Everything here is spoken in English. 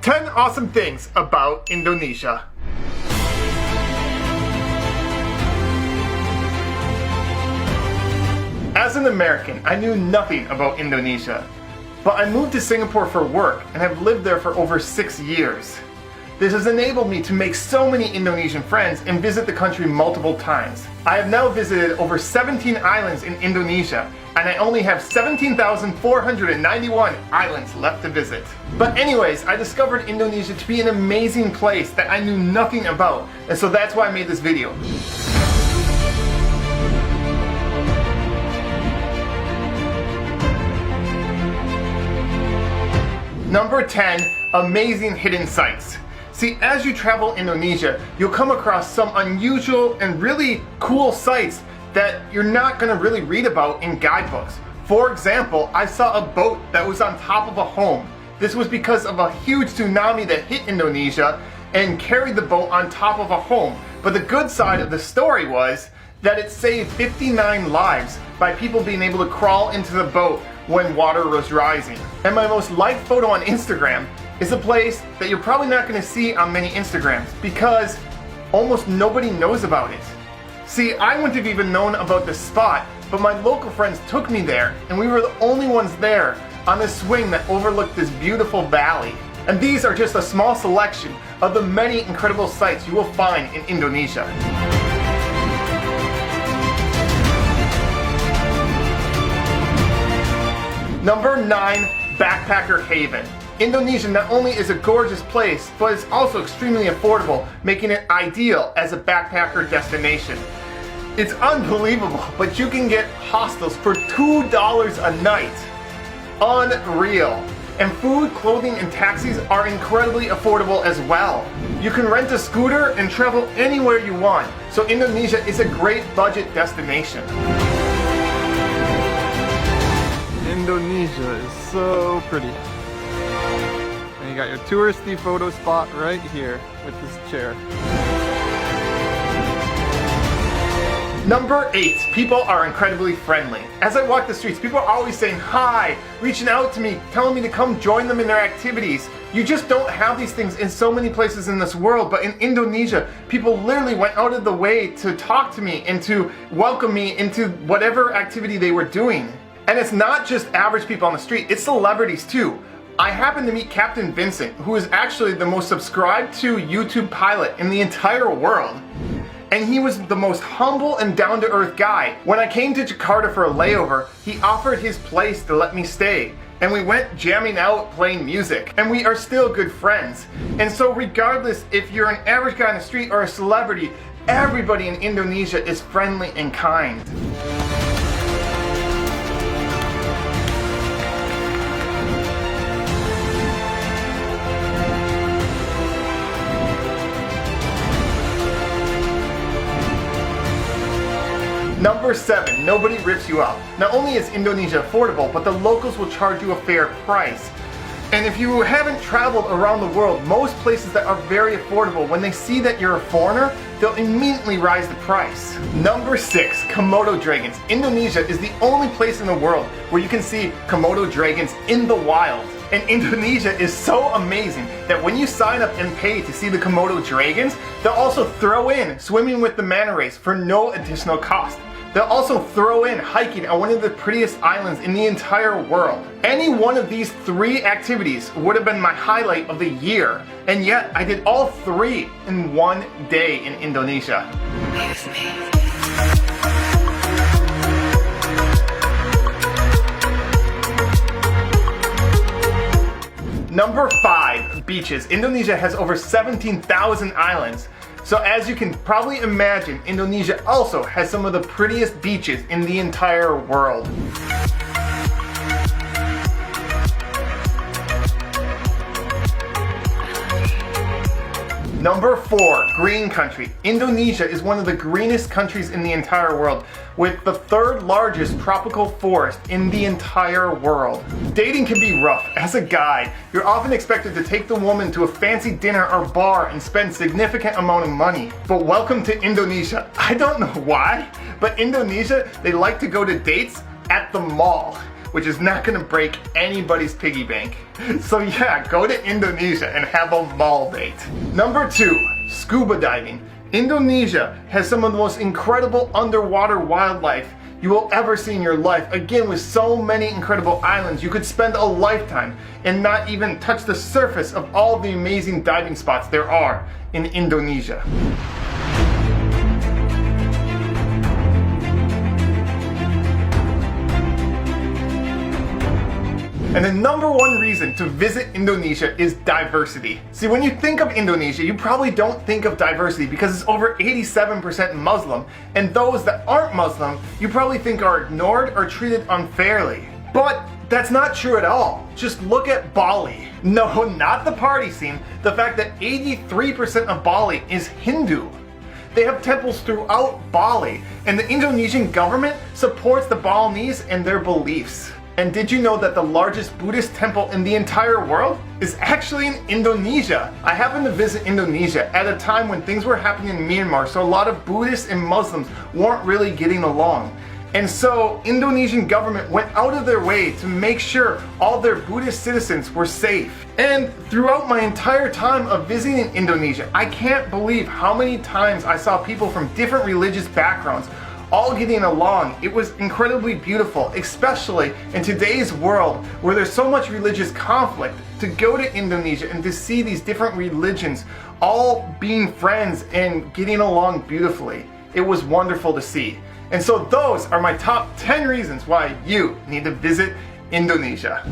10 awesome things about Indonesia. As an American, I knew nothing about Indonesia, but I moved to Singapore for work and have lived there for over 6 years. This has enabled me to make so many Indonesian friends and visit the country multiple times. I have now visited over 17 islands in Indonesia, and I only have 17,491 islands left to visit. But anyways, I discovered Indonesia to be an amazing place that I knew nothing about, and so that's why I made this video. Number 10, amazing hidden sites. See, as you travel Indonesia, you'll come across some unusual and really cool sites that you're not going to really read about in guidebooks. For example, I saw a boat that was on top of a home. This was because of a huge tsunami that hit Indonesia and carried the boat on top of a home. But the good side of the story was that it saved 59 lives by people being able to crawl into the boat when water was rising. And my most liked photo on Instagram is a place that you're probably not going to see on many Instagrams because almost nobody knows about it. See, I wouldn't have even known about this spot, but my local friends took me there, and we were the only ones there on this swing that overlooked this beautiful valley. And these are just a small selection of the many incredible sights you will find in Indonesia. Number 9, Backpacker Haven. Indonesia not only is a gorgeous place, but it's also extremely affordable, making it ideal as a backpacker destination. It's unbelievable, but you can get hostels for $2 a night. Unreal. And food, clothing, and taxis are incredibly affordable as well. You can rent a scooter and travel anywhere you want, so Indonesia is a great budget destination. Indonesia is so pretty. And you got your touristy photo spot right here with this chair. Number 8, people are incredibly friendly. As I walk the streets, people are always saying hi, reaching out to me, telling me to come join them in their activities. You just don't have these things in so many places in this world, but in Indonesia, people literally went out of the way to talk to me and to welcome me into whatever activity they were doing. And it's not just average people on the street, it's celebrities too. I happened to meet Captain Vincent, who is actually the most subscribed to YouTube pilot in the entire world. And he was the most humble and down-to-earth guy. When I came to Jakarta for a layover, he offered his place to let me stay. And we went jamming out, playing music. And we are still good friends. And so regardless if you're an average guy on the street or a celebrity, everybody in Indonesia is friendly and kind. Number 7, nobody rips you off. Not only is Indonesia affordable, but the locals will charge you a fair price. And if you haven't traveled around the world, most places that are very affordable, when they see that you're a foreigner, they'll immediately raise the price. Number 6, Komodo dragons. Indonesia is the only place in the world where you can see Komodo dragons in the wild. And Indonesia is so amazing that when you sign up and pay to see the Komodo dragons, they'll also throw in swimming with the manta rays for no additional cost. They'll also throw in hiking on one of the prettiest islands in the entire world. Any one of these 3 activities would have been my highlight of the year, and yet I did all 3 in one day in Indonesia. Number 5, beaches. Indonesia has over 17,000 islands. So as you can probably imagine, Indonesia also has some of the prettiest beaches in the entire world. Number 4, green country. Indonesia is one of the greenest countries in the entire world, with the 3rd largest tropical forest in the entire world. Dating can be rough. As a guy, you're often expected to take the woman to a fancy dinner or bar and spend significant amount of money. But welcome to Indonesia. I don't know why, but Indonesia, they like to go to dates at the mall. which is not gonna break anybody's piggy bank. So yeah, go to Indonesia and have a ball date. Number 2, scuba diving. Indonesia has some of the most incredible underwater wildlife you will ever see in your life. Again, with so many incredible islands, you could spend a lifetime and not even touch the surface of all the amazing diving spots there are in Indonesia. And the number one reason to visit Indonesia is diversity. See, when you think of Indonesia, you probably don't think of diversity because it's over 87% Muslim, and those that aren't Muslim, you probably think are ignored or treated unfairly. But that's not true at all. Just look at Bali. No, not the party scene. The fact that 83% of Bali is Hindu. They have temples throughout Bali, and the Indonesian government supports the Balinese and their beliefs. And did you know that the largest Buddhist temple in the entire world is actually in Indonesia? I happened to visit Indonesia at a time when things were happening in Myanmar, so a lot of Buddhists and Muslims weren't really getting along. And so Indonesian government went out of their way to make sure all their Buddhist citizens were safe. And throughout my entire time of visiting Indonesia, I can't believe how many times I saw people from different religious backgrounds all getting along. It was incredibly beautiful, especially in today's world where there's so much religious conflict. To go to Indonesia and to see these different religions all being friends and getting along beautifully, it was wonderful to see. And so those are my top 10 reasons why you need to visit Indonesia.